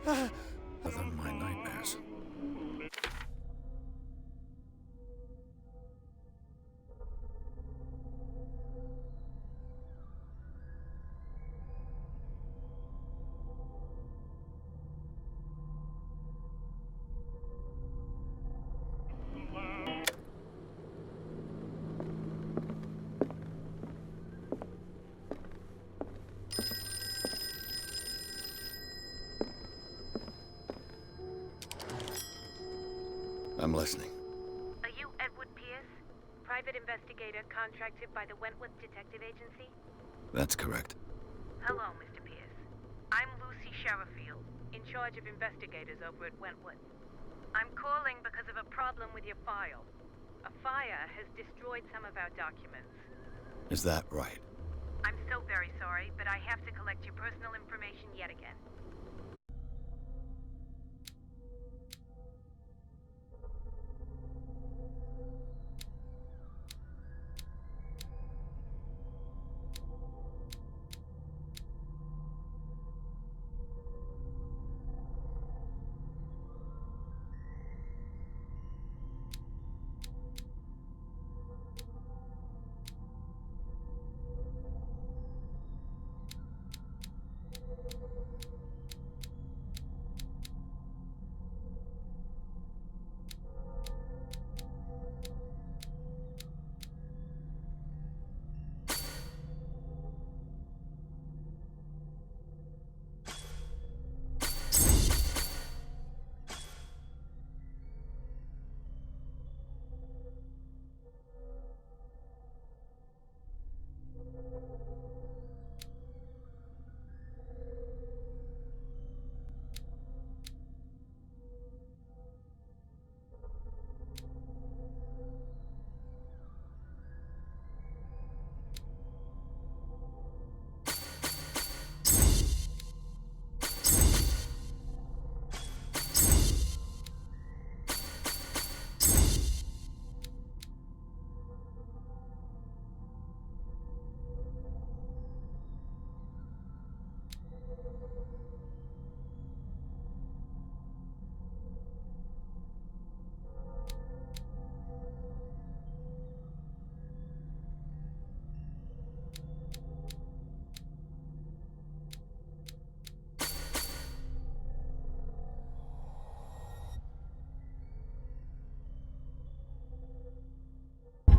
Than my nightmares. I'm listening. Are you Edward Pierce, private investigator contracted by the Wentworth Detective Agency? That's correct. Hello, Mr. Pierce. I'm Lucy Sherifield, in charge of investigators over at Wentworth. I'm calling because of a problem with your file. A fire has destroyed some of our documents. Is that right? I'm so very sorry, but I have to collect your personal information yet again.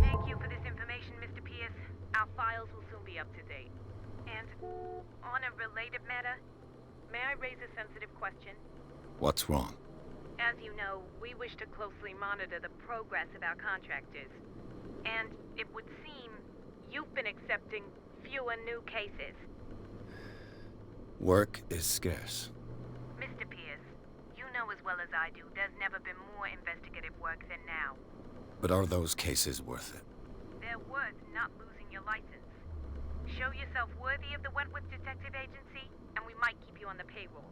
Thank you for this information, Mr. Pierce. Our files will soon be up to date. And on a related matter, may I raise a sensitive question? What's wrong? As you know, we wish to closely monitor the progress of our contractors. And it would seem you've been accepting fewer new cases. Work is scarce. Mr. Pierce, you know as well as I do, there's never been more investigative work than now. But are those cases worth it? They're worth not losing your license. Show yourself worthy of the Wentworth Detective Agency, and we might keep you on the payroll.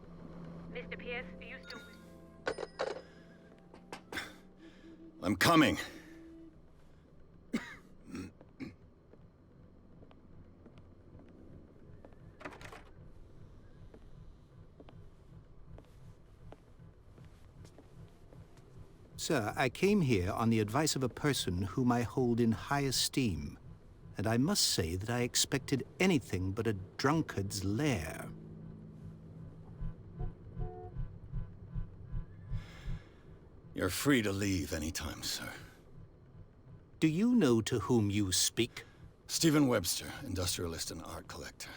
Mr. Pierce, are you still... I'm coming. Sir, I came here on the advice of a person whom I hold in high esteem, and I must say that I expected anything but a drunkard's lair. You're free to leave anytime, sir. Do you know to whom you speak? Stephen Webster, industrialist and art collector.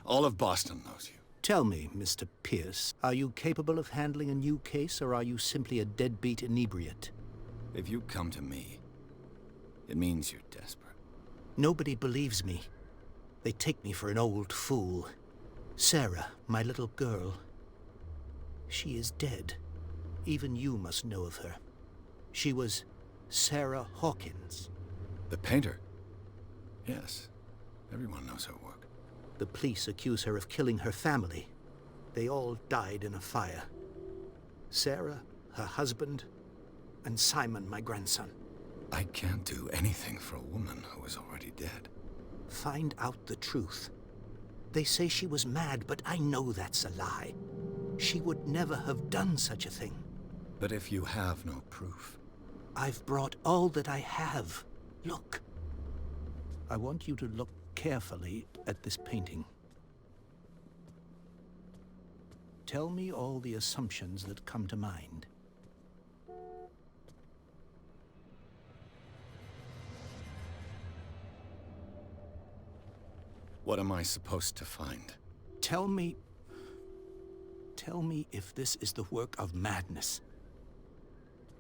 All of Boston knows you. Tell me, Mr. Pierce, are you capable of handling a new case, or are you simply a deadbeat inebriate? If you come to me, it means you're desperate. Nobody believes me. They take me for an old fool. Sarah, my little girl, she is dead. Even you must know of her. She was Sarah Hawkins. The painter? Yes. Everyone knows her work. The police accuse her of killing her family. They all died in a fire. Sarah, her husband, and Simon, my grandson. I can't do anything for a woman who is already dead. Find out the truth. They say she was mad, but I know that's a lie. She would never have done such a thing. But if you have no proof... I've brought all that I have. Look. I want you to look carefully at this painting. Tell me all the assumptions that come to mind. What am I supposed to find? Tell me if this is the work of madness.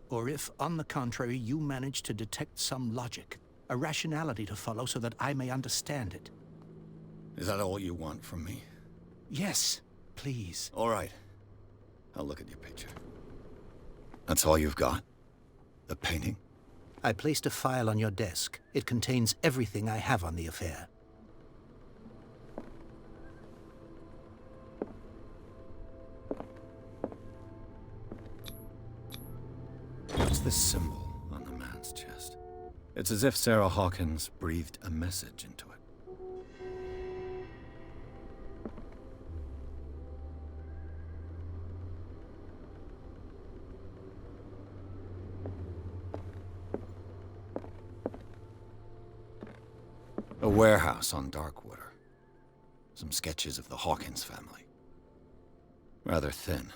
Or if, on the contrary, you manage to detect some logic, a rationality to follow so that I may understand it. Is that all you want from me? Yes, please. All right. I'll look at your picture. That's all you've got? The painting? I placed a file on your desk. It contains everything I have on the affair. What's this symbol on the man's chest? It's as if Sarah Hawkins breathed a message into it. A warehouse on Darkwater. Some sketches of the Hawkins family. Rather thin.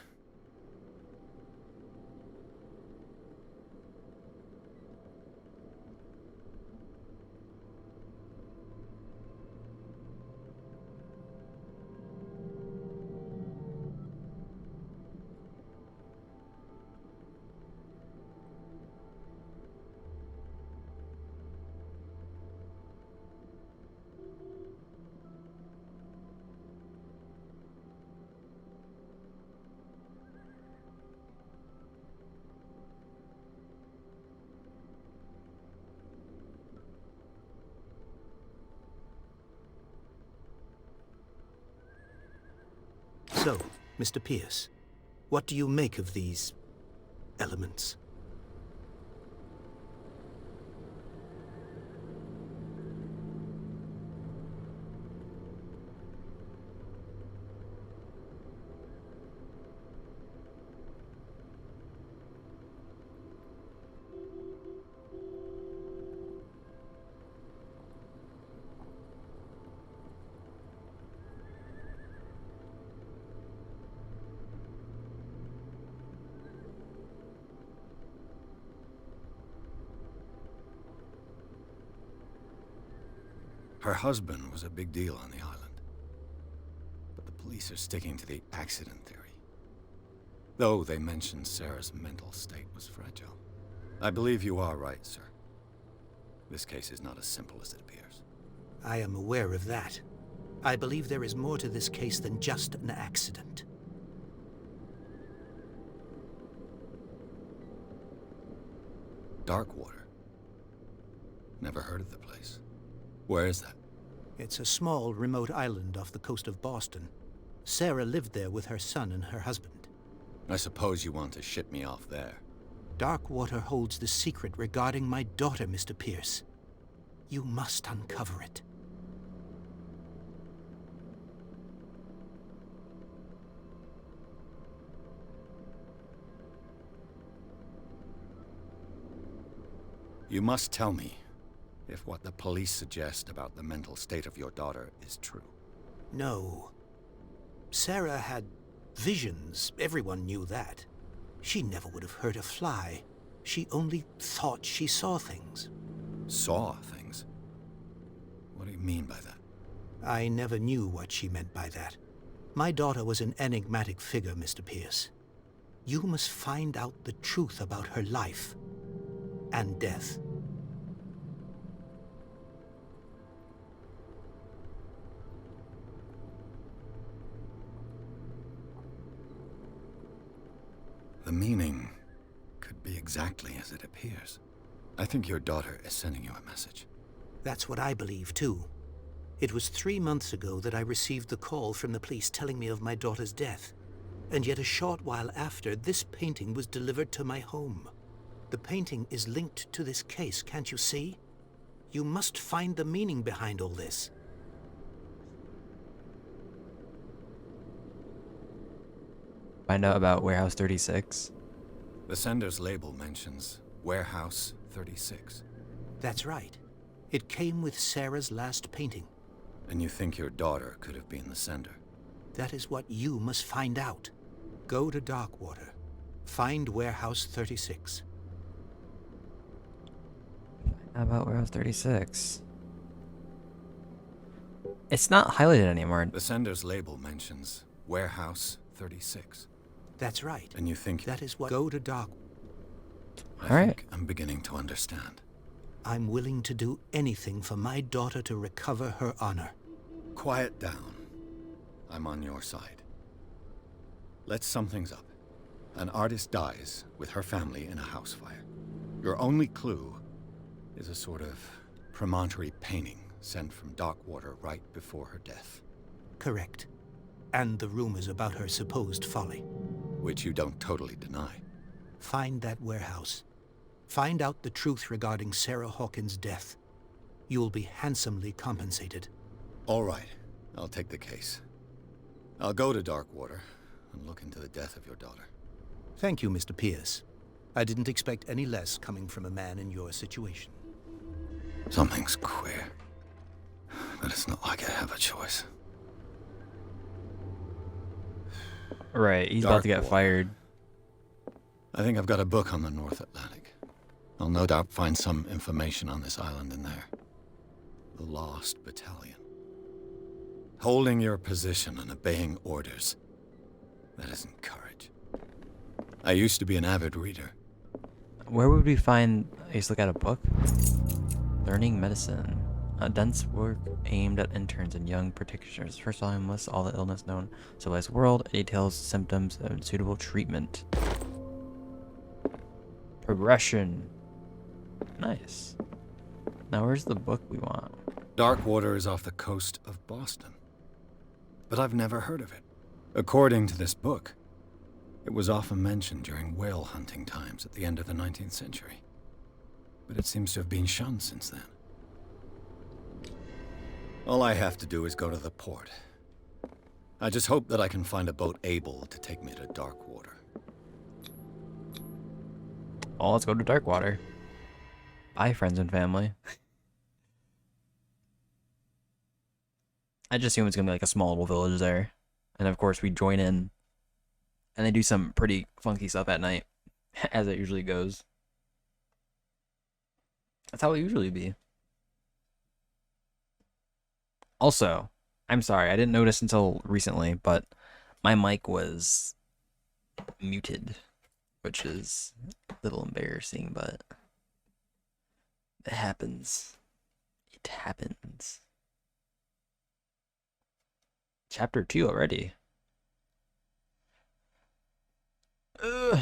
So, Mr. Pierce, what do you make of these elements? Her husband was a big deal on the island. But the police are sticking to the accident theory. Though they mentioned Sarah's mental state was fragile. I believe you are right, sir. This case is not as simple as it appears. I am aware of that. I believe there is more to this case than just an accident. Darkwater. Never heard of the place. Where is that? It's a small, remote island off the coast of Boston. Sarah lived there with her son and her husband. I suppose you want to ship me off there. Darkwater holds the secret regarding my daughter, Mr. Pierce. You must uncover it. You must tell me if what the police suggest about the mental state of your daughter is true. No. Sarah had visions. Everyone knew that. She never would have hurt a fly. She only thought she saw things. Saw things? What do you mean by that? I never knew what she meant by that. My daughter was an enigmatic figure, Mr. Pierce. You must find out the truth about her life and death. The meaning could be exactly as it appears. I think your daughter is sending you a message. That's what I believe, too. It was 3 months ago that I received the call from the police telling me of my daughter's death. And yet a short while after, this painting was delivered to my home. The painting is linked to this case, can't you see? You must find the meaning behind all this. Find out about Warehouse 36. The sender's label mentions Warehouse 36. That's right. It came with Sarah's last painting. And you think your daughter could have been the sender? That is what you must find out. Go to Darkwater. Find Warehouse 36. How about Warehouse 36? It's not highlighted anymore. The sender's label mentions Warehouse 36. That's right. And you think... That is what... Go to Dark... I All right. think I'm beginning to understand. I'm willing to do anything for my daughter to recover her honor. Quiet down. I'm on your side. Let's sum things up. An artist dies with her family in a house fire. Your only clue is a sort of promontory painting sent from Darkwater right before her death. Correct. And the rumors about her supposed folly. Which you don't totally deny. Find that warehouse. Find out the truth regarding Sarah Hawkins' death. You'll be handsomely compensated. All right. I'll take the case. I'll go to Darkwater and look into the death of your daughter. Thank you, Mr. Pierce. I didn't expect any less coming from a man in your situation. Something's queer. But it's not like I have a choice. Right, he's about to get Darkwater. fired. I think I've got a book on the North Atlantic. I'll no doubt find some information on this island in there. The Lost Battalion. Holding your position and obeying orders. That isn't courage. I used to be an avid reader. Where would we find... I used to look at a book. Learning Medicine. A dense work aimed at interns and young practitioners. First volume lists all the illness known. Civilized world, details, symptoms, and suitable treatment. Progression. Nice. Now where's the book we want? Darkwater is off the coast of Boston. But I've never heard of it. According to this book, it was often mentioned during whale hunting times at the end of the 19th century. But it seems to have been shunned since then. All I have to do is go to the port. I just hope that I can find a boat able to take me to Darkwater. Oh, let's go to Darkwater. Bye, friends and family. I just assume it's gonna be like a small little village there. And of course we join in. And they do some pretty funky stuff at night. As it usually goes. That's how it usually be. Also, I'm sorry, I didn't notice until recently, but my mic was muted. Which is a little embarrassing, but it happens. It happens. Chapter 2 already. Ugh.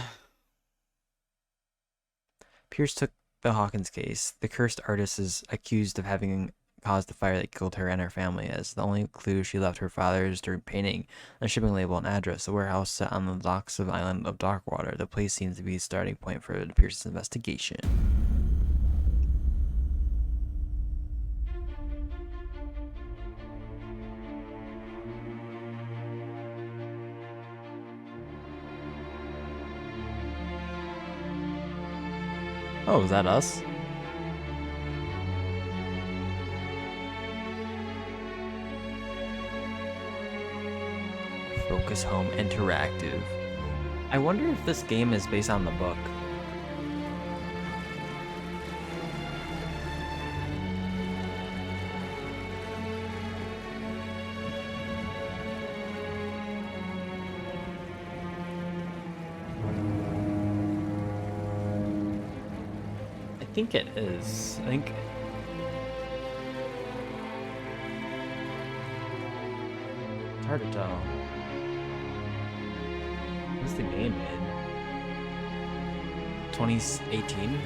Pierce took the Hawkins case. The cursed artist is accused of having caused the fire that killed her and her family, as the only clue she left her father is during painting a shipping label and address. The warehouse set on the docks of the island of Darkwater. The place seems to be a starting point for Pierce's investigation. Oh, is that us? Focus Home Interactive. I wonder if this game is based on the book. I think it is. I think... It's hard to tell. What's the game in? 2018?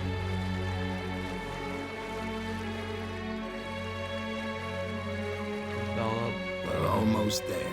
Develop. We're almost there.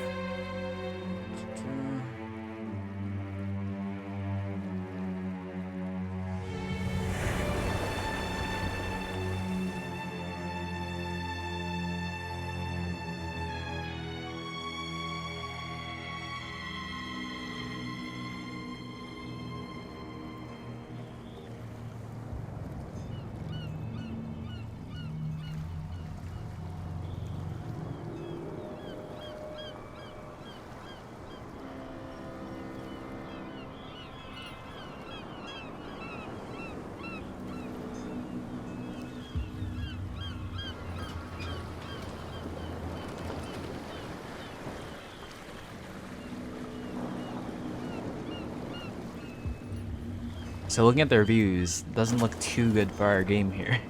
So looking at the reviews, it doesn't look too good for our game here.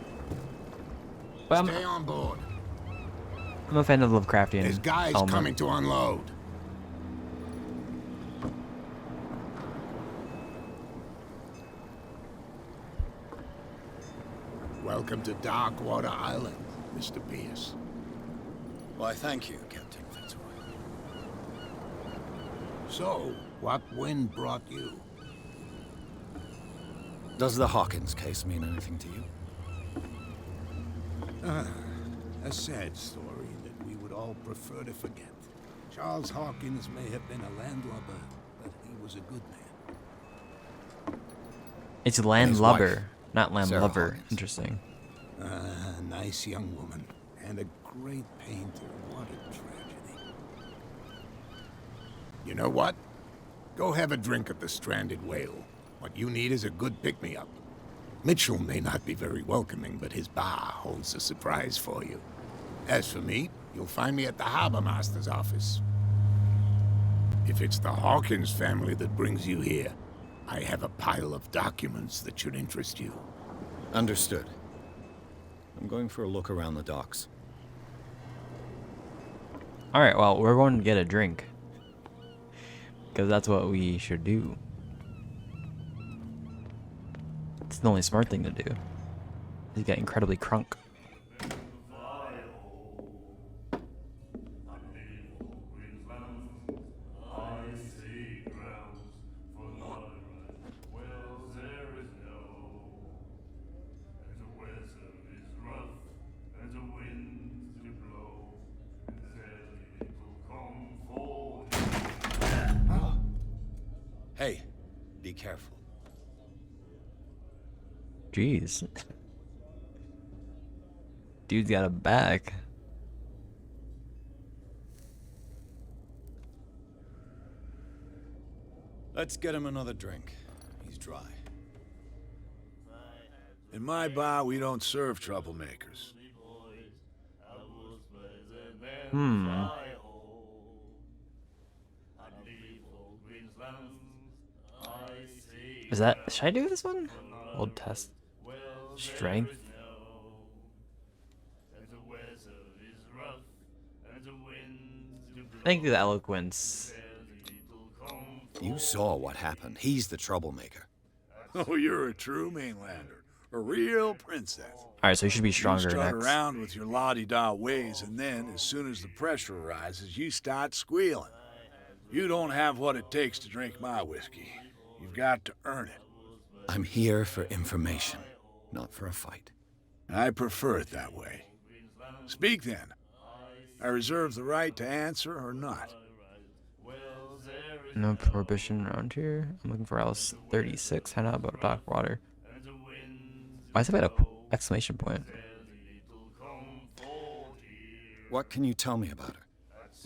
But Stay on board. I'm a fan of the Lovecraftian There's guys element. coming to unload. Welcome to Darkwater Island, Mr. Pierce. Why, thank you, Captain Fitzroy. So, what wind brought you? Does the Hawkins case mean anything to you? A sad story that we would all prefer to forget. Charles Hawkins may have been a landlubber, but he was a good man. It's His landlubber, wife, not landlover. Hawkins. Interesting. A nice young woman, and a great painter. What a tragedy. You know what? Go have a drink at the Stranded Whale. What you need is a good pick-me-up. Mitchell may not be very welcoming, but his bar holds a surprise for you. As for me, you'll find me at the Harbor Master's office. If it's the Hawkins family that brings you here, I have a pile of documents that should interest you. Understood. I'm going for a look around the docks. Alright, well, we're going to get a drink. Because that's what we should do. It's the only smart thing to do. You get incredibly crunk. Hey, be careful. Jeez. Dude's got a back. Let's get him another drink. He's dry. In my bar, we don't serve troublemakers. Is that... Should I do this one? Old test. Strength. Thank you, the eloquence. You saw what happened. He's the troublemaker. Oh, you're a true mainlander. A real princess. Alright, so you should be You stronger strut next. around with your la-di-da ways, and then, as soon as the pressure arises, you start squealing. You don't have what it takes to drink my whiskey. You've got to earn it. I'm here for information, not for a fight. I prefer it that way. Speak then. I reserve the right to answer or not. No prohibition around here. I'm looking for Alice 36. Find out about Darkwater. Why is it at a exclamation point? What can you tell me about her?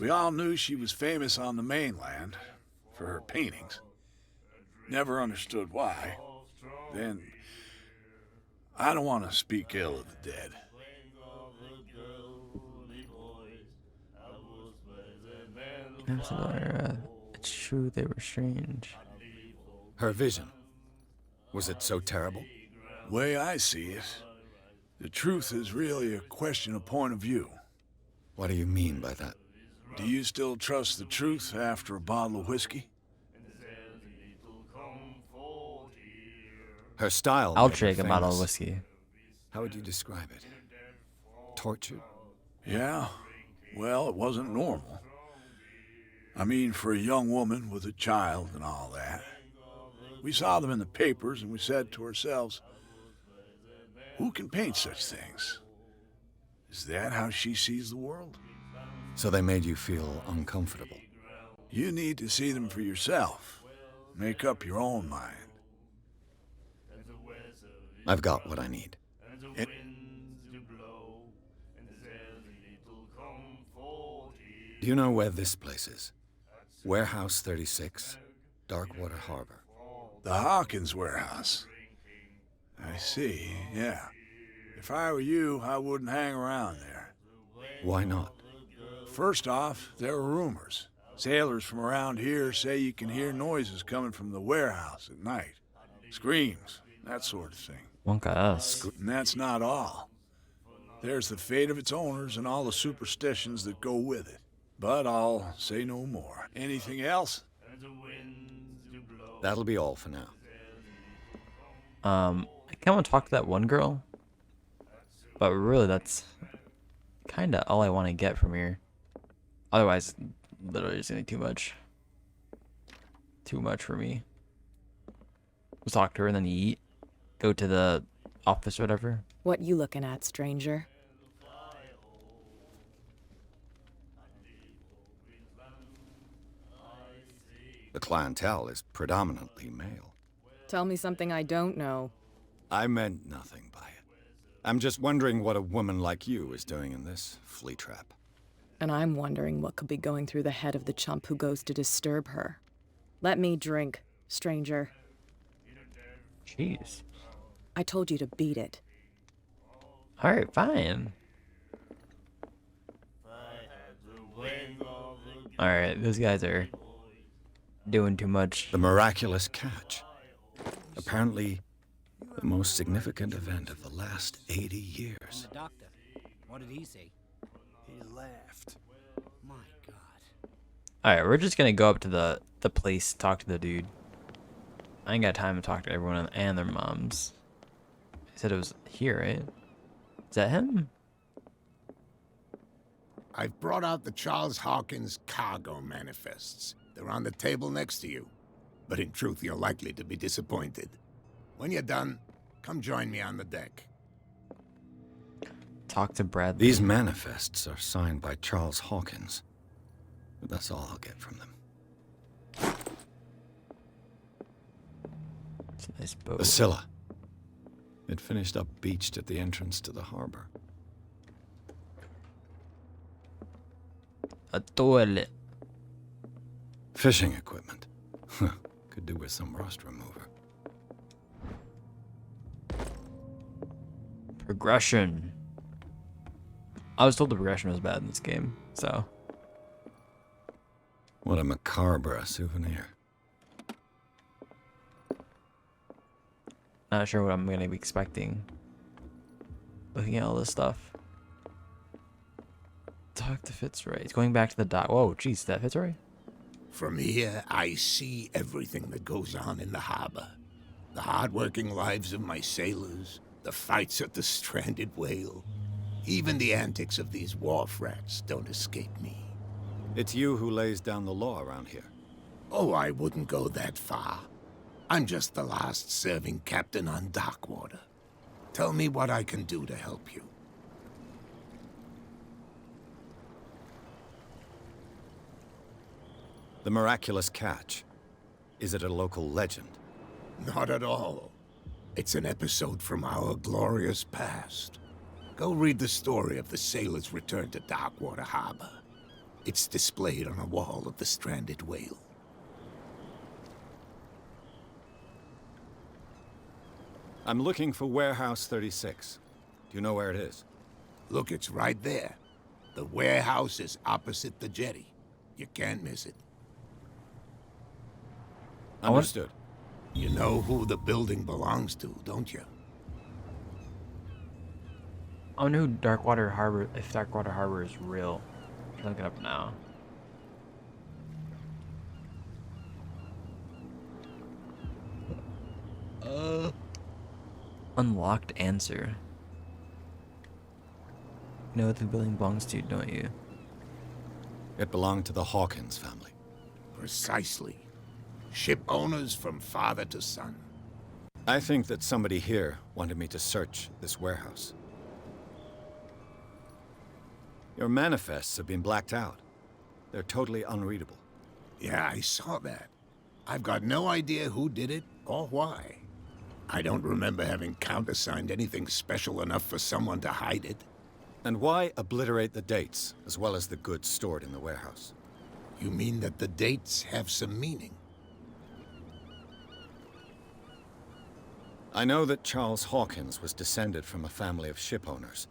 We all knew she was famous on the mainland for her paintings. Never understood why. Then, I don't want to speak ill of the dead. It's true they were strange. Her vision. Was it so terrible? The way I see it, the truth is really a question of point of view. What do you mean by that? Do you still trust the truth after a bottle of whiskey? Her style. I'll made her drink a bottle of famous. whiskey. How would you describe it? Tortured? Yeah, well, it wasn't normal. I mean, for a young woman with a child and all that. We saw them in the papers and we said to ourselves, who can paint such things? Is that how she sees the world? So they made you feel uncomfortable. You need to see them for yourself. Make up your own mind. I've got what I need. Do you know where this place is? Warehouse 36, Darkwater Harbor. The Hawkins warehouse. I see, yeah. If I were you, I wouldn't hang around there. Why not? First off, there are rumors. Sailors from around here say you can hear noises coming from the warehouse at night. screams, that sort of thing. Wonka-esque. And that's not all. There's the fate of its owners and all the superstitions that go with it. But I'll say no more. Anything else? That'll be all for now. I kind of want to talk to that one girl, but really that's kind of all I want to get from here. Otherwise, literally it's gonna be too much. Too much for me. Let's talk to her and then eat. Go to the office or whatever. What you looking at, stranger? The clientele is predominantly male. Tell me something I don't know. I meant nothing by it. I'm just wondering what a woman like you is doing in this flea trap. And I'm wondering what could be going through the head of the chump who goes to disturb her. Let me drink, stranger. Jeez. I told you to beat it. Alright, fine. Alright, those guys are doing too much. The miraculous catch. Apparently, the most significant event of the last 80 years. The doctor. What did he say? He laughed. My God. Alright, we're just gonna go up to the place, talk to the dude. I ain't got time to talk to everyone and their moms. He said it was here, right? Is that him? I've brought out the Charles Hawkins cargo manifests. They're on the table next to you. But in truth, you're likely to be disappointed. When you're done, come join me on the deck. Talk to Bradley. These manifests are signed by Charles Hawkins. But that's all I'll get from them. It's a nice boat. The Scylla. It finished up beached at the entrance to the harbor. A toilet. Fishing equipment. Could do with some rust remover. Progression. I was told the progression was bad in this game, so. What a macabre souvenir. Not sure what I'm gonna be expecting. Looking at all this stuff. Talk to Fitzroy. He's going back to the dock. Whoa, jeez, is that Fitzroy? From here, I see everything that goes on in the harbor. The hard-working lives of my sailors, the fights at the stranded whale. Even the antics of these wharf rats don't escape me. It's you who lays down the law around here. Oh, I wouldn't go that far. I'm just the last serving captain on Darkwater. Tell me what I can do to help you. The miraculous catch. Is it a local legend? Not at all. It's an episode from our glorious past. Go read the story of the sailors' return to Darkwater Harbor. It's displayed on a wall of the stranded whale. I'm looking for Warehouse 36. Do you know where it is? Look, it's right there. The warehouse is opposite the jetty. You can't miss it. Understood. You know who the building belongs to, don't you? I wonder who Darkwater Harbor, if Darkwater Harbor is real. I'm looking it up now. Unlocked answer. You know what the building belongs to, don't you? It belonged to the Hawkins family. Precisely. Ship owners from father to son. I think that somebody here wanted me to search this warehouse. Your manifests have been blacked out. They're totally unreadable. Yeah, I saw that. I've got no idea who did it or why. I don't remember having countersigned anything special enough for someone to hide it. And why obliterate the dates, as well as the goods stored in the warehouse? You mean that the dates have some meaning? I know that Charles Hawkins was descended from a family of ship owners,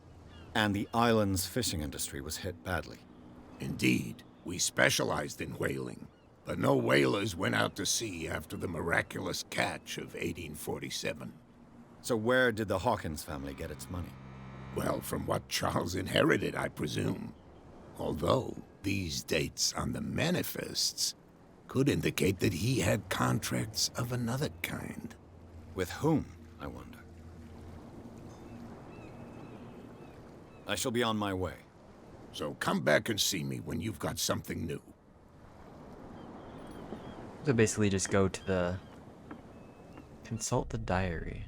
and the island's fishing industry was hit badly. Indeed, we specialized in whaling, But no whalers went out to sea after the miraculous catch of 1847. So where did the Hawkins family get its money? Well, from what Charles inherited, I presume. Although these dates on the manifests could indicate that he had contracts of another kind. With whom, I wonder? I shall be on my way. So come back and see me when you've got something new. So basically just go to the... Consult the diary.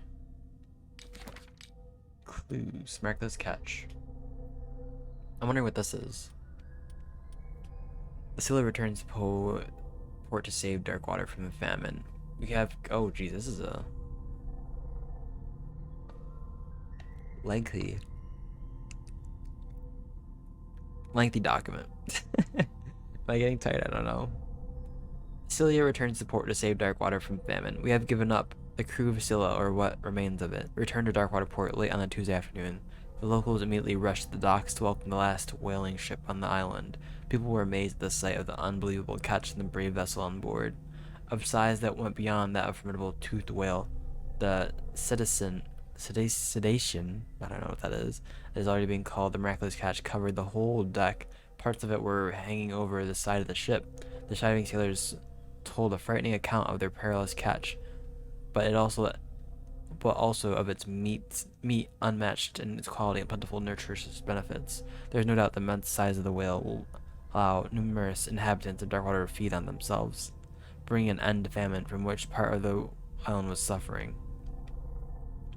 Clues. Miraculous catch. I'm wondering what this is. The sailor returns to port to save Darkwater from the famine. We have... Oh, geez, this is a... lengthy document. Am I getting tired? I don't know. Celia returns to port to save Darkwater from famine. We have given up. The crew of Scylla, or what remains of it, returned to Darkwater port late on the Tuesday afternoon. The locals immediately rushed to the docks to welcome the last whaling ship on the island. People were amazed at the sight of the unbelievable catch and the brave vessel on board. Of size that went beyond that of formidable toothed whale, the sedation, I don't know what that is already being called the miraculous catch, covered the whole deck. Parts of it were hanging over the side of the ship. The shivering sailors told a frightening account of their perilous catch, but also of its meat unmatched in its quality and plentiful nutritious benefits. There is no doubt the immense size of the whale will allow numerous inhabitants of Darkwater to feed on themselves, bringing an end to famine from which part of the island was suffering.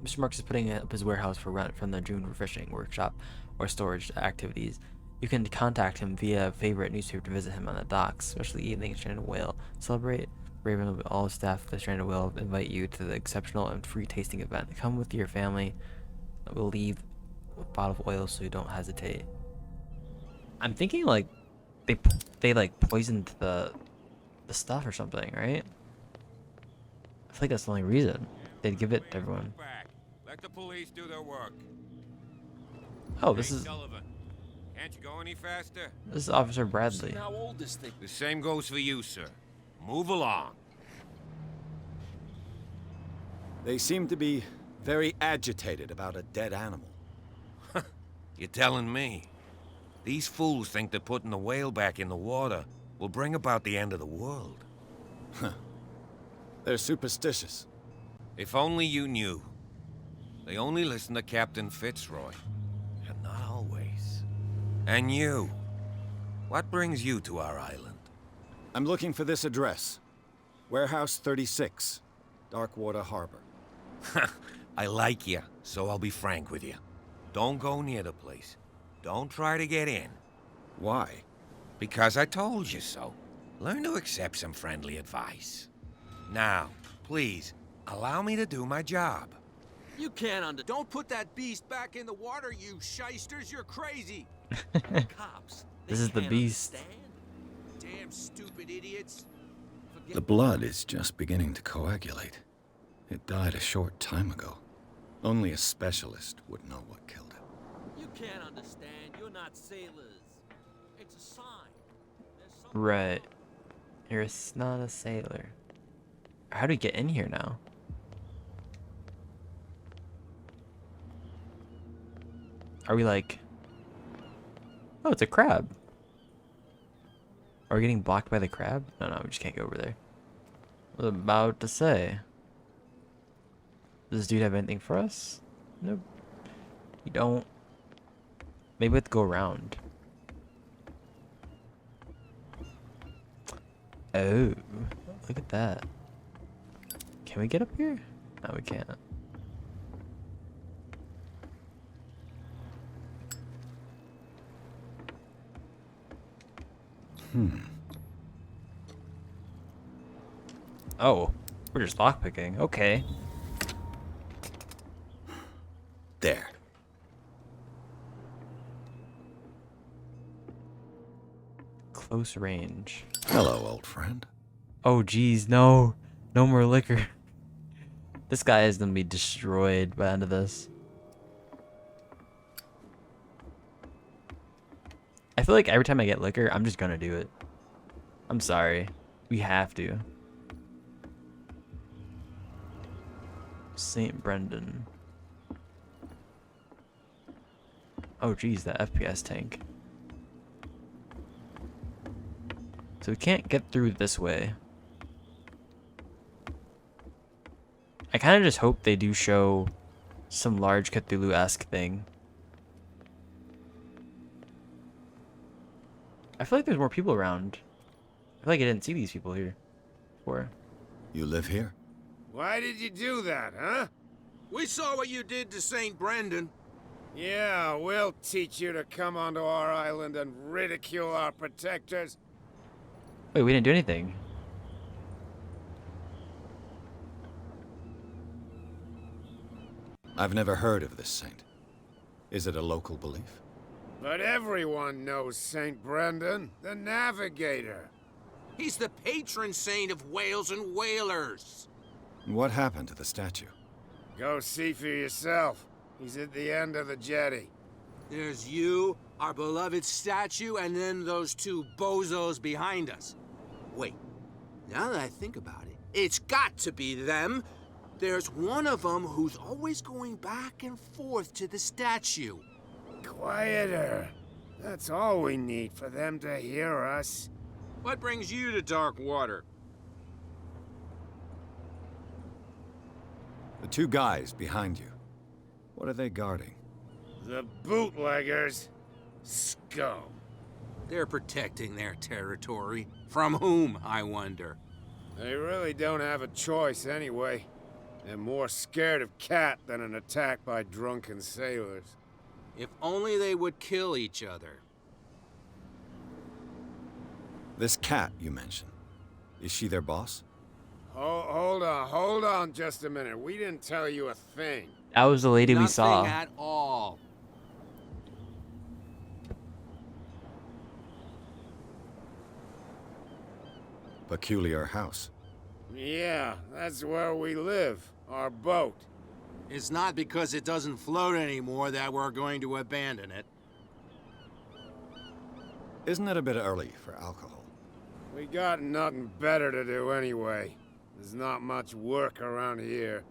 Mr. Marks is putting up his warehouse for rent from the June fishing workshop or storage activities. You can contact him via a favorite newspaper to visit him on the docks, especially evening Stranded Whale. Celebrate Raven with all the staff of the Stranded Whale invite you to the exceptional and free tasting event. Come with your family. We'll leave a bottle of oil so you don't hesitate. I'm thinking like they like poisoned the stuff or something, right? I feel like that's the only reason they'd give it to everyone. Let the police do their work. Oh, this is Sullivan. Can't you go any faster? this is Officer Bradley. How old this thing? The same goes for you, sir. Move along. They seem to be very agitated about a dead animal. You're telling me? These fools think that putting the whale back in the water will bring about the end of the world. They're superstitious. If only you knew. They only listen to Captain Fitzroy. And not always. And you. What brings you to our island? I'm looking for this address. Warehouse 36, Darkwater Harbor. I like you, so I'll be frank with you. Don't go near the place. Don't try to get in. Why? Because I told you so. Learn to accept some friendly advice. Now, please, allow me to do my job. You can't Don't put that beast back in the water, you shysters. You're crazy. Cops. This is the beast. Understand? Damn stupid idiots. The blood is just beginning to coagulate. It died a short time ago. Only a specialist would know what killed it. You can't understand. You're not sailors. It's a sign. Right. You're not a sailor. How do we get in here now? Are we like... Oh, it's a crab. Are we getting blocked by the crab? No, we just can't go over there. I was about to say. Does this dude have anything for us? Nope. You don't. Maybe we have to go around. Oh, look at that. Can we get up here? No, we can't. Oh, we're just lockpicking. Okay. There. Close range. Hello, old friend. Oh, geez, no. No more liquor. This guy is gonna be destroyed by the end of this. I feel like every time I get liquor, I'm just gonna do it. I'm sorry. We have to. St. Brendan. Oh geez, that FPS tank. So we can't get through this way. I kind of just hope they do show some large Cthulhu-esque thing. I feel like there's more people around. I feel like I didn't see these people here before. You live here? Why did you do that, huh? We saw what you did to St. Brendan. Yeah, we'll teach you to come onto our island and ridicule our protectors. Wait, we didn't do anything. I've never heard of this saint. Is it a local belief? But everyone knows St. Brendan, the navigator. He's the patron saint of whales and whalers. What happened to the statue? Go see for yourself. He's at the end of the jetty. There's you, our beloved statue, and then those two bozos behind us. Wait, now that I think about it, it's got to be them. There's one of them who's always going back and forth to the statue. Quieter. That's all we need for them to hear us. What brings you to dark water? The two guys behind you. What are they guarding? The bootleggers. Scum. They're protecting their territory. From whom, I wonder? They really don't have a choice anyway. They're more scared of Cat than an attack by drunken sailors. If only they would kill each other. This Cat you mentioned. Is she their boss? Hold on just a minute. We didn't tell you a thing. That was the lady we Nothing saw. at all. Peculiar house. Yeah, that's where we live. Our boat. It's not because it doesn't float anymore that we're going to abandon it. Isn't it a bit early for alcohol? We got nothing better to do anyway. There's not much work around here.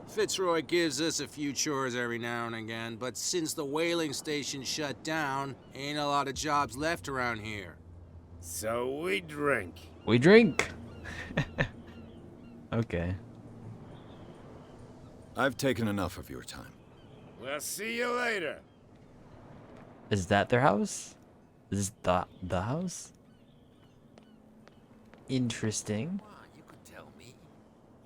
Fitzroy gives us a few chores every now and again, but since the whaling station shut down, ain't a lot of jobs left around here. So we drink. We drink. Okay. I've taken enough of your time. We'll see you later. Is that their house? Is this the house? Interesting. You could tell me.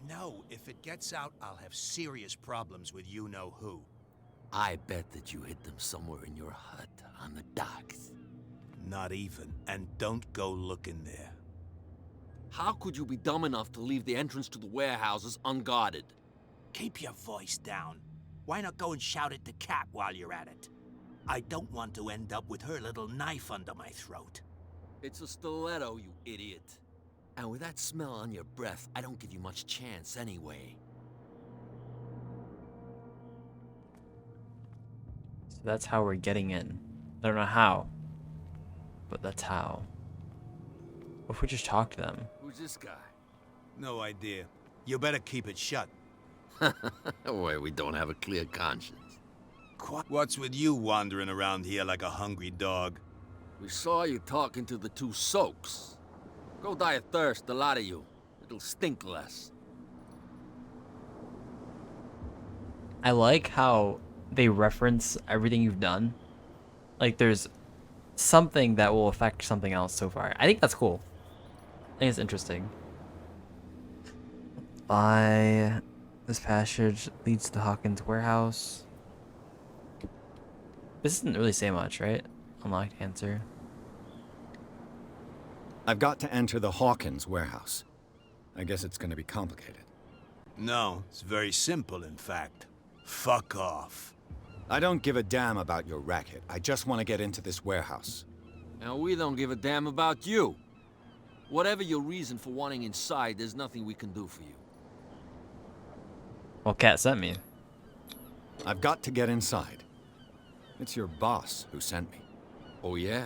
No, if it gets out, I'll have serious problems with you-know-who. I bet that you hid them somewhere in your hut on the docks. Not even, and don't go looking there. How could you be dumb enough to leave the entrance to the warehouses unguarded? Keep your voice down. Why not go and shout at the cat while you're at it? I don't want to end up with her little knife under my throat. It's a stiletto, you idiot. And with that smell on your breath, I don't give you much chance anyway. So that's how we're getting in. I don't know how, but that's how. What if we just talk to them? Who's this guy? No idea. You better keep it shut. Why, we don't have a clear conscience. What's with you wandering around here like a hungry dog? We saw you talking to the two soaks. Go die of thirst, the lot of you. It'll stink less. I like how they reference everything you've done. Like there's something that will affect something else so far. I think that's cool. I think it's interesting. This passage leads to Hawkins' warehouse. This doesn't really say much, right? Unlocked answer. I've got to enter the Hawkins warehouse. I guess it's gonna be complicated. No, it's very simple, in fact. Fuck off. I don't give a damn about your racket. I just want to get into this warehouse. And we don't give a damn about you. Whatever your reason for wanting inside, there's nothing we can do for you. Well, Cat sent me. I've got to get inside. It's your boss who sent me. Oh, yeah?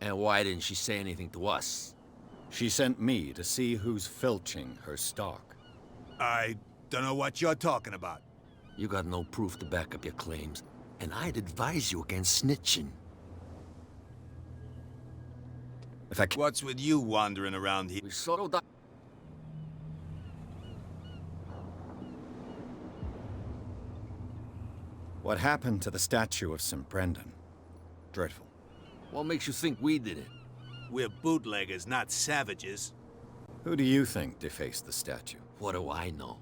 And why didn't she say anything to us? She sent me to see who's filching her stock. I don't know what you're talking about. You got no proof to back up your claims, and I'd advise you against snitching. If I What's with you wandering around here? We sort of... What happened to the statue of St. Brendan? Dreadful. What makes you think we did it? We're bootleggers, not savages. Who do you think defaced the statue? What do I know?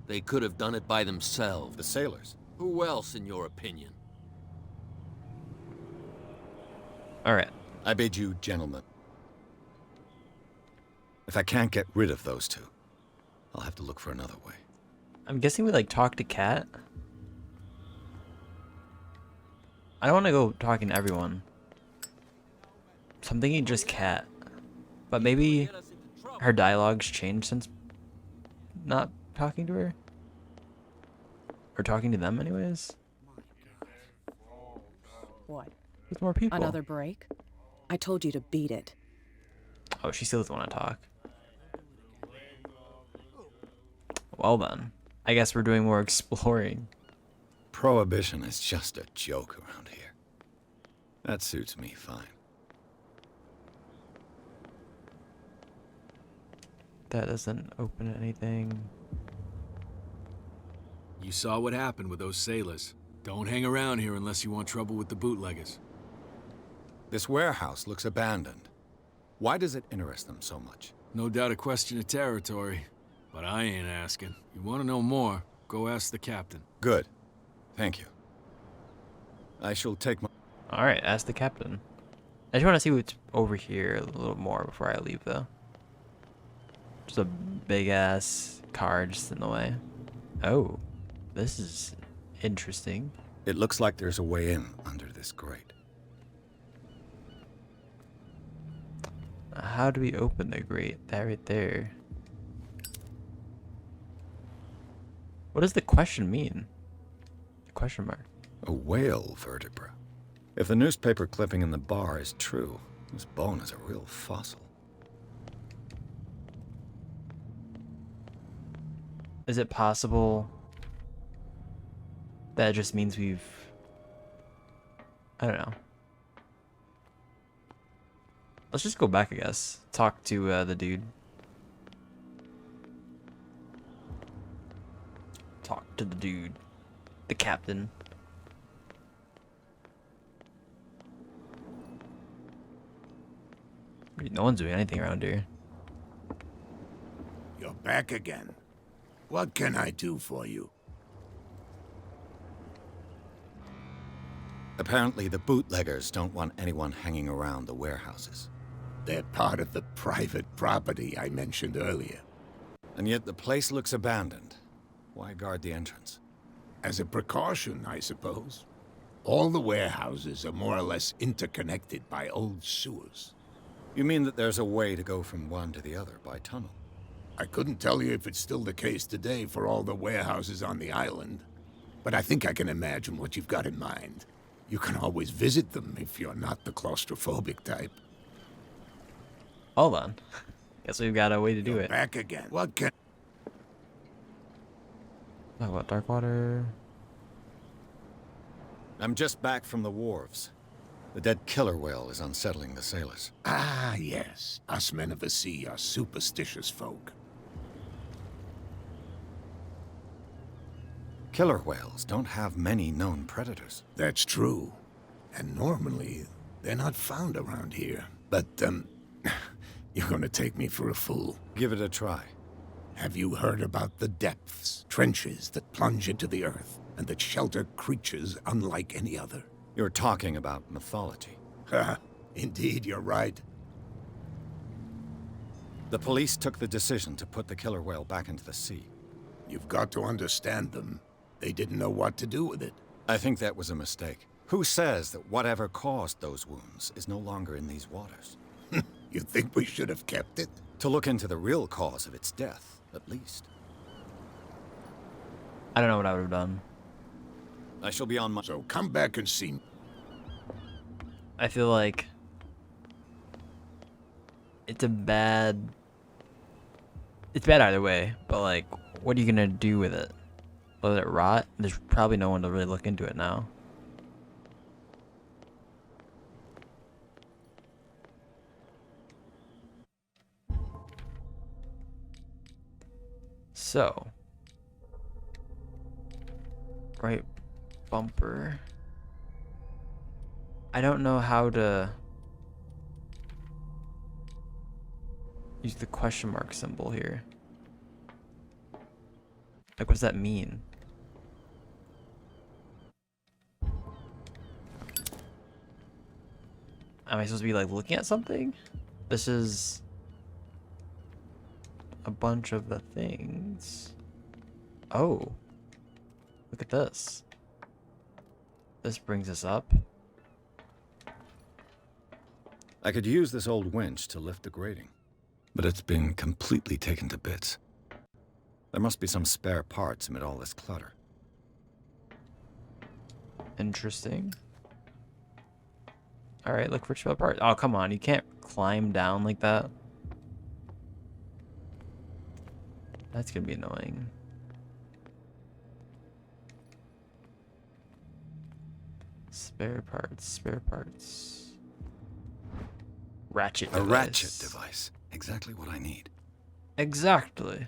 They could have done it by themselves. The sailors. Who else, in your opinion? All right. I bid you, gentlemen. If I can't get rid of those two, I'll have to look for another way. I'm guessing we like talk to Cat. I don't want to go talking to everyone. So I'm thinking just Cat. But maybe her dialogue's changed since not talking to her. Or talking to them anyways. What? With more people. Another break? I told you to beat it. Oh, she still doesn't want to talk. Well then. I guess we're doing more exploring. Prohibition is just a joke around here. That suits me fine. That doesn't open anything. You saw what happened with those sailors. Don't hang around here unless you want trouble with the bootleggers. This warehouse looks abandoned. Why does it interest them so much? No doubt a question of territory, but I ain't asking. You want to know more, go ask the captain. Good. Thank you. I shall take my... Alright, ask the captain. I just want to see what's over here a little more before I leave, though. Just a big-ass car just in the way. Oh, this is interesting. It looks like there's a way in under this grate. How do we open the grate? That right there. What does the question mean? The question mark. A whale vertebra. If the newspaper clipping in the bar is true, this bone is a real fossil. Is it possible that it just means we've... I don't know. Let's just go back, I guess. Talk to the dude. Talk to the dude. The captain. No one's doing anything around here. You're back again. What can I do for you? Apparently the bootleggers don't want anyone hanging around the warehouses. They're part of the private property I mentioned earlier. And yet the place looks abandoned. Why guard the entrance? As a precaution, I suppose. All the warehouses are more or less interconnected by old sewers. You mean that there's a way to go from one to the other by tunnel? I couldn't tell you if it's still the case today for all the warehouses on the island, but I think I can imagine what you've got in mind. You can always visit them if you're not the claustrophobic type. Hold on. Guess we've got a way to do it. Back again. What can... Talk about Darkwater. I'm just back from the wharves. The dead killer whale is unsettling the sailors. Ah, yes. Us men of the sea are superstitious folk. Killer whales don't have many known predators. That's true. And normally, they're not found around here. But, you're gonna take me for a fool. Give it a try. Have you heard about the depths? Trenches that plunge into the earth and that shelter creatures unlike any other. You're talking about mythology. Ha! Indeed, you're right. The police took the decision to put the killer whale back into the sea. You've got to understand them. They didn't know what to do with it. I think that was a mistake. Who says that whatever caused those wounds is no longer in these waters? You think we should have kept it? To look into the real cause of its death, at least. I don't know what I would have done. I shall be on my... So come back and see me. I feel like It's a bad... It's bad either way, but like, what are you gonna do with it? Let it rot? There's probably no one to really look into it now. So, right bumper. I don't know how to use the question mark symbol here. Like, what does that mean? Am I supposed to be like looking at something? This is a bunch of the things. Oh, look at this. This brings us up. I could use this old winch to lift the grating, but it's been completely taken to bits. There must be some spare parts amid all this clutter. Interesting. All right, look for spare parts. Oh, come on. You can't climb down like that. That's gonna be annoying. Spare parts, spare parts. Ratchet device. A ratchet device. Exactly what I need. Exactly.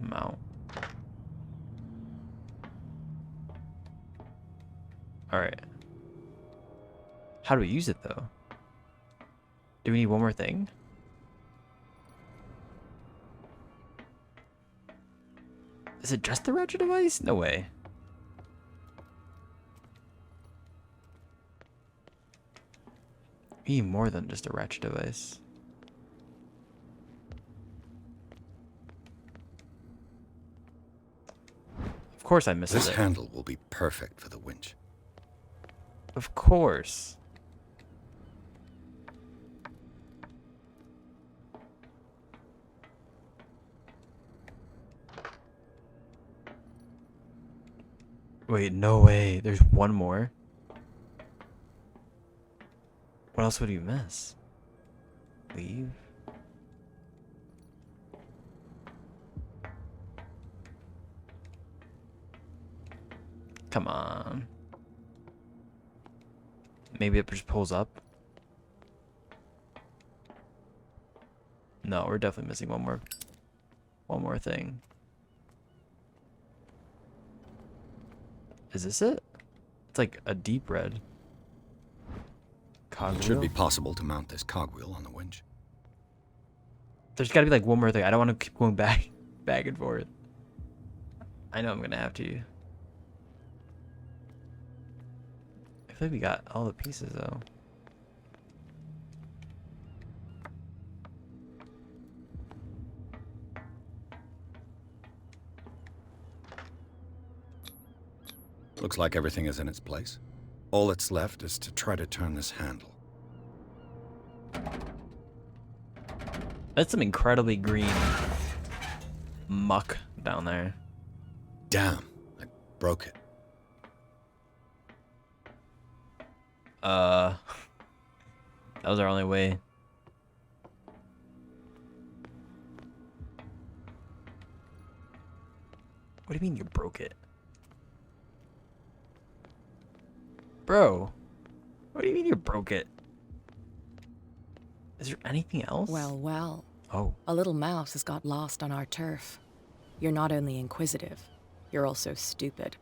Mount. Alright. How do we use it though? Do we need one more thing? Is it just the ratchet device? No way. We need more than just a ratchet device. Of course I missed it. This handle will be perfect for the winch. Of course. Wait, no way. There's one more. What else would you miss? Leave? Come on. Maybe it just pulls up. No, we're definitely missing one more thing. Is this it? It's like a deep red. Cogwheel? It should be possible to mount this cogwheel on the winch. There's got to be like one more thing. I don't want to keep going back and forth. I know I'm gonna have to. I feel like we got all the pieces though. Looks like everything is in its place. All that's left is to try to turn this handle. That's some incredibly green muck down there. Damn, I broke it. That was our only way. What do you mean you broke it? Bro, what do you mean you broke it? Is there anything else? Well, well. Oh. A little mouse has got lost on our turf. You're not only inquisitive, you're also stupid.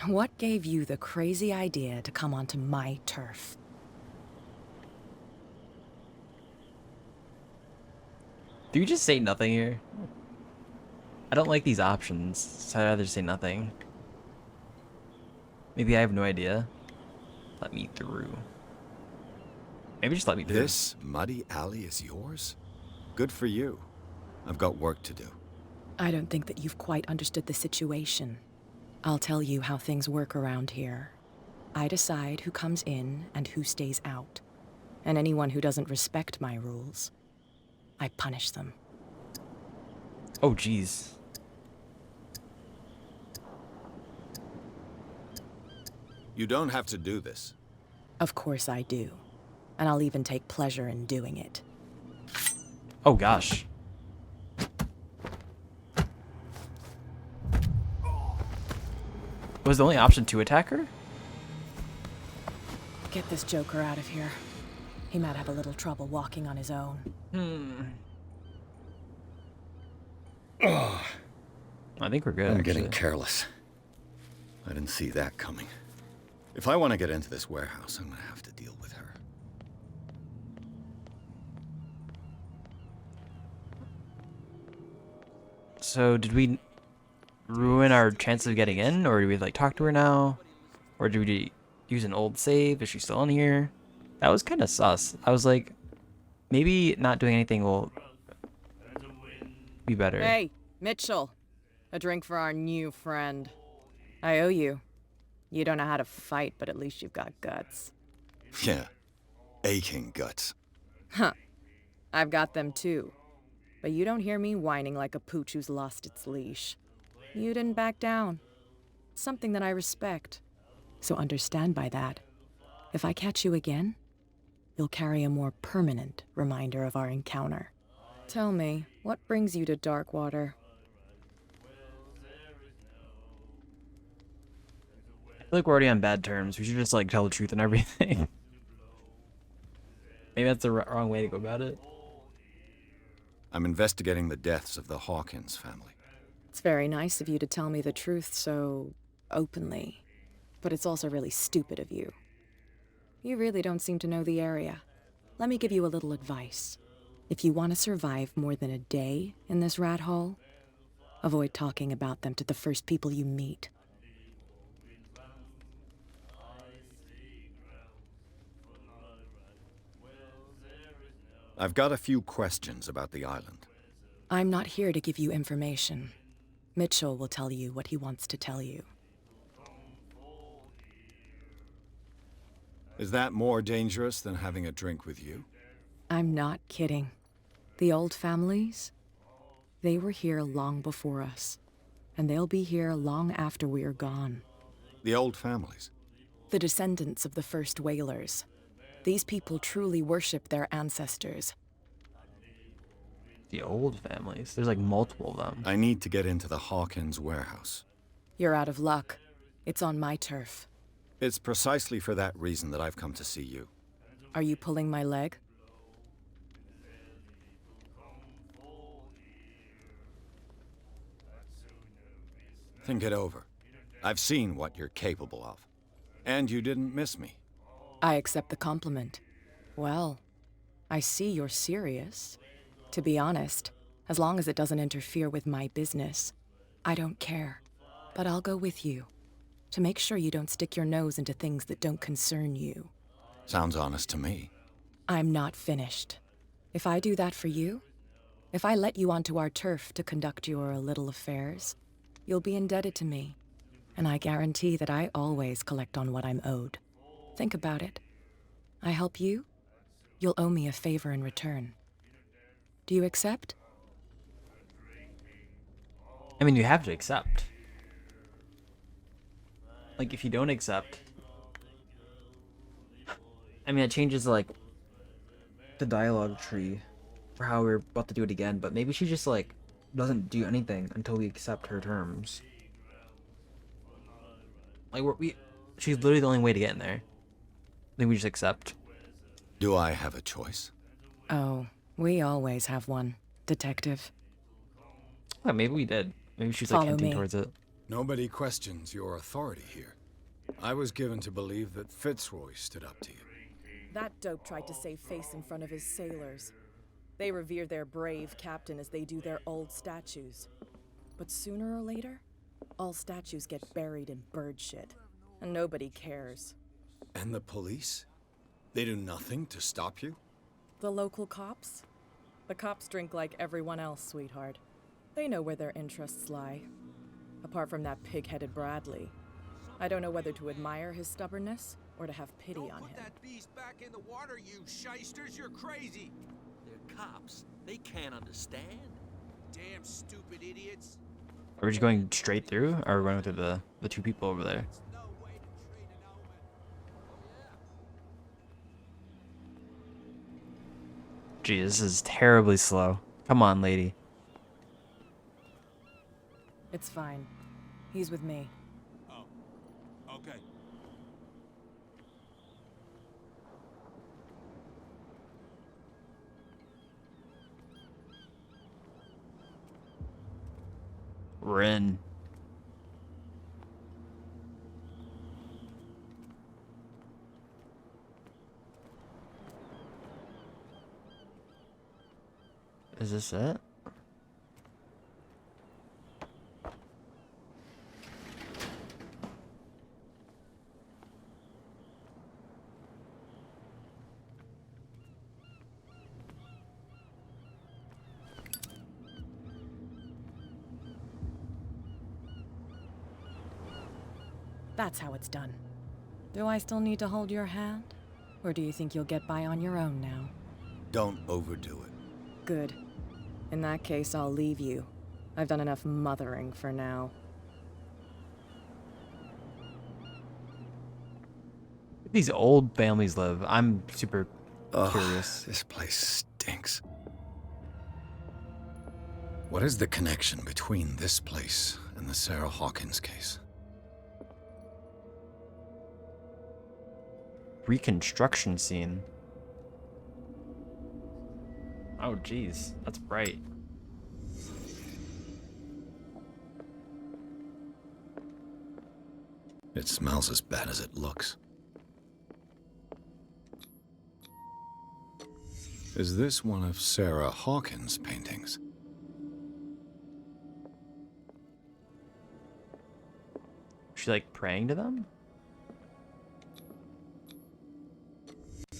What gave you the crazy idea to come onto my turf? Do you just say nothing here? I don't like these options, so I'd rather say nothing. Maybe I have no idea. Let me through. Maybe just let me through. This muddy alley is yours? Good for you. I've got work to do. I don't think that you've quite understood the situation. I'll tell you how things work around here. I decide who comes in and who stays out. And anyone who doesn't respect my rules, I punish them. Oh, jeez. You don't have to do this. Of course I do. And I'll even take pleasure in doing it. Oh gosh. Was the only option to attack her? Get this joker out of here. He might have a little trouble walking on his own. I think we're good. I'm actually. getting careless. I didn't see that coming. If I want to get into this warehouse, I'm gonna have to deal with her. So did we ruin our chance of getting in, or do we like talk to her now, or do we use an old save? Is she still in here? That was kind of sus. I was like, maybe not doing anything will be better. Hey, Mitchell. A drink for our new friend. I owe you. You don't know how to fight, but at least you've got guts. Yeah, aching guts. Huh. I've got them too. But you don't hear me whining like a pooch who's lost its leash. You didn't back down. Something that I respect. So understand by that. If I catch you again, you'll carry a more permanent reminder of our encounter. Tell me, what brings you to Darkwater? I feel like we're already on bad terms. We should just like tell the truth and everything. Maybe that's the wrong way to go about it. I'm investigating the deaths of the Hawkins family. It's very nice of you to tell me the truth so openly. But it's also really stupid of you. You really don't seem to know the area. Let me give you a little advice. If you want to survive more than a day in this rat hole, avoid talking about them to the first people you meet. I've got a few questions about the island. I'm not here to give you information. Mitchell will tell you what he wants to tell you. Is that more dangerous than having a drink with you? I'm not kidding. The old families, they were here long before us. And they'll be here long after we're gone. The old families? The descendants of the first whalers. These people truly worship their ancestors. The old families. There's like multiple of them. I need to get into the Hawkins warehouse. You're out of luck. It's on my turf. It's precisely for that reason that I've come to see you. Are you pulling my leg? Think it over. I've seen what you're capable of. And you didn't miss me. I accept the compliment. Well, I see you're serious. To be honest, as long as it doesn't interfere with my business, I don't care. But I'll go with you, to make sure you don't stick your nose into things that don't concern you. Sounds honest to me. I'm not finished. If I do that for you, if I let you onto our turf to conduct your little affairs, you'll be indebted to me. And I guarantee that I always collect on what I'm owed. Think about it. I help you, you'll owe me a favor in return. Do you accept? I mean, you have to accept. Like, if you don't accept... I mean, it changes, like, the dialogue tree for how we're about to do it again, but maybe she just, like, doesn't do anything until we accept her terms. Like, she's literally the only way to get in there. I think we just accept. Do I have a choice? Oh, we always have one, Detective. Well, maybe we did. Maybe she's like Follow hinting me. towards it. Nobody questions your authority here. I was given to believe that Fitzroy stood up to you. That dope tried to save face in front of his sailors. They revere their brave captain as they do their old statues. But sooner or later, all statues get buried in bird shit. And nobody cares. And the police? They do nothing to stop you? The local cops? The cops drink like everyone else, sweetheart. They know where their interests lie. Apart from that pig-headed Bradley. I don't know whether to admire his stubbornness or to have pity on him. Put that beast back in the water, you shysters! You're crazy! They're cops. They can't understand. Damn stupid idiots! Are we just going straight through, or are we going through the two people over there? No way to trade an old Gee, this is terribly slow. Come on, lady. It's fine. He's with me. Oh, okay. Rin. Is this it? That's how it's done. Do I still need to hold your hand? Or do you think you'll get by on your own now? Don't overdo it. Good. In that case, I'll leave you. I've done enough mothering for now. These old families live. I'm super curious. This place stinks. What is the connection between this place and the Sarah Hawkins case? Reconstruction scene. Oh, geez. That's bright. It smells as bad as it looks. Is this one of Sarah Hawkins' paintings? Is she like praying to them?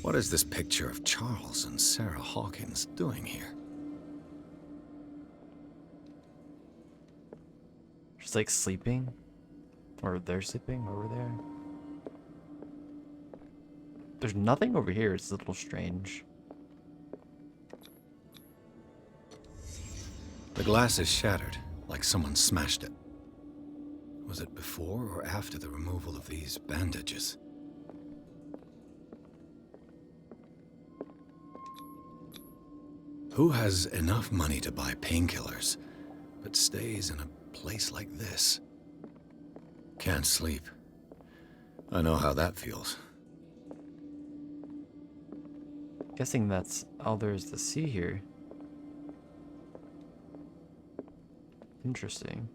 What is this picture of Charles and Sarah Hawkins doing here? She's like sleeping? Or they're sleeping over there? There's nothing over here. It's a little strange. The glass is shattered, like someone smashed it. Was it before or after the removal of these bandages? Who has enough money to buy painkillers, but stays in a place like this? Can't sleep. I know how that feels. Guessing that's all there is to see here. Interesting.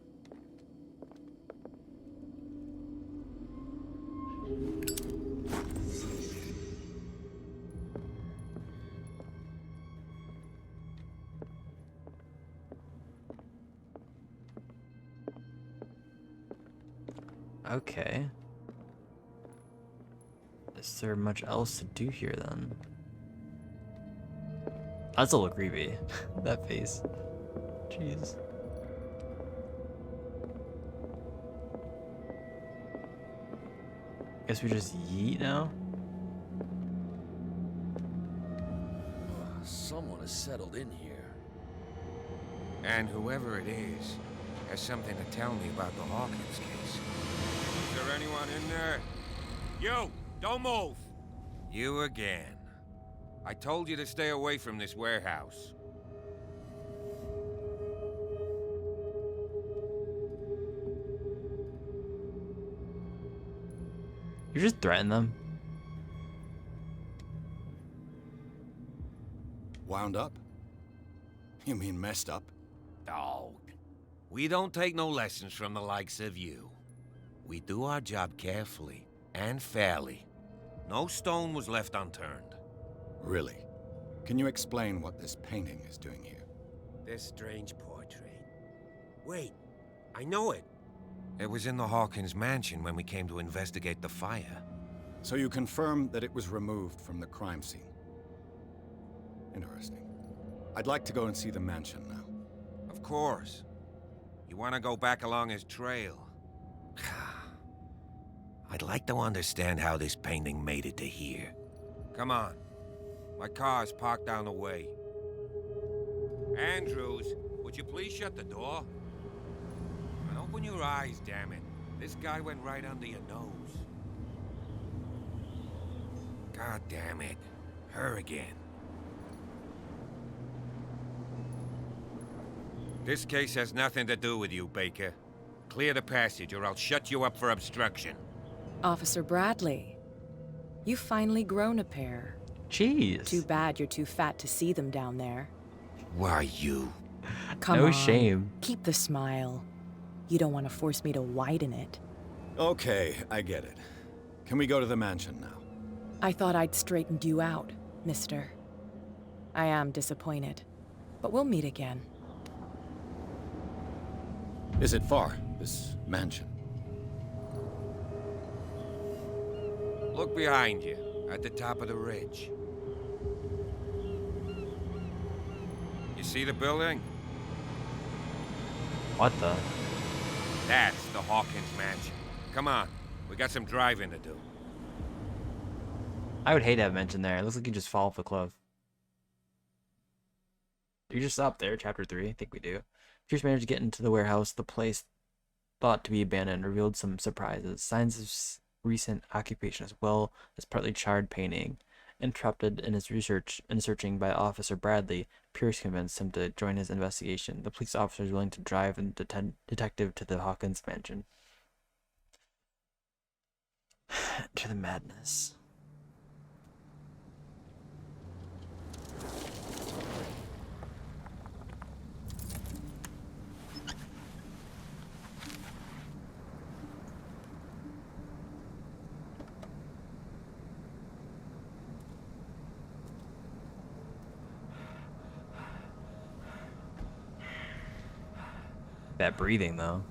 Okay. Is there much else to do here then? That's a little creepy. That face. Jeez. Guess we just yeet now? Someone has settled in here. And whoever it is has something to tell me about the Hawkins case. Is there anyone in there? You! Don't move! You again. I told you to stay away from this warehouse. You just threaten them? Wound up? You mean messed up? Dog. We don't take no lessons from the likes of you. We do our job carefully and fairly. No stone was left unturned. Really? Can you explain what this painting is doing here? This strange portrait. Wait, I know it. It was in the Hawkins mansion when we came to investigate the fire. So you confirm that it was removed from the crime scene? Interesting. I'd like to go and see the mansion now. Of course. You want to go back along his trail? I'd like to understand how this painting made it to here. Come on. My car's parked down the way. Andrews, would you please shut the door? And open your eyes, damn it. This guy went right under your nose. God damn it. Her again. This case has nothing to do with you, Baker. Clear the passage, or I'll shut you up for obstruction. Officer Bradley, you've finally grown a pair. Jeez. Too bad you're too fat to see them down there. Why you? Come No on, shame. keep the smile. You don't want to force me to widen it. Okay, I get it. Can we go to the mansion now? I thought I'd straightened you out, mister. I am disappointed, but we'll meet again. Is it far, this mansion? Look behind you, at the top of the ridge. You see the building? What the? That's the Hawkins mansion. Come on, we got some driving to do. I would hate to have mentioned there. It looks like you just fall off the cliff. You're just up there, chapter 3. I think we do. Pierce managed to get into the warehouse. The place, thought to be abandoned, revealed some surprises. Signs of recent occupation, as well as partly charred painting. Interrupted in his research and searching by Officer Bradley, Pierce convinced him to join his investigation. The police officer is willing to drive the detective to the Hawkins mansion. To the madness. That breathing, though.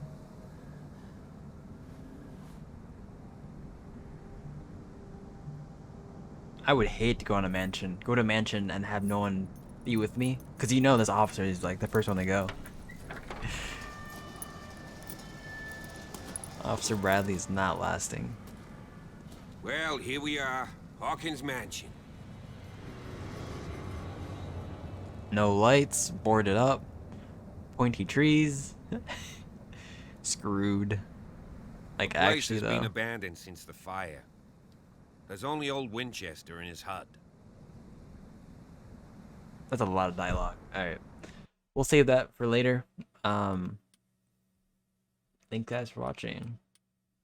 I would hate to go to a mansion and have no one be with me, because you know this officer is like the first one to go. Officer Bradley's not lasting. Well, here we are, Hawkins mansion. No lights, boarded up, pointy trees. Screwed. Like, The place actually, has though. been abandoned since the fire. There's only old Winchester in his hut. That's a lot of dialogue. Alright. We'll save that for later. Thank you guys for watching.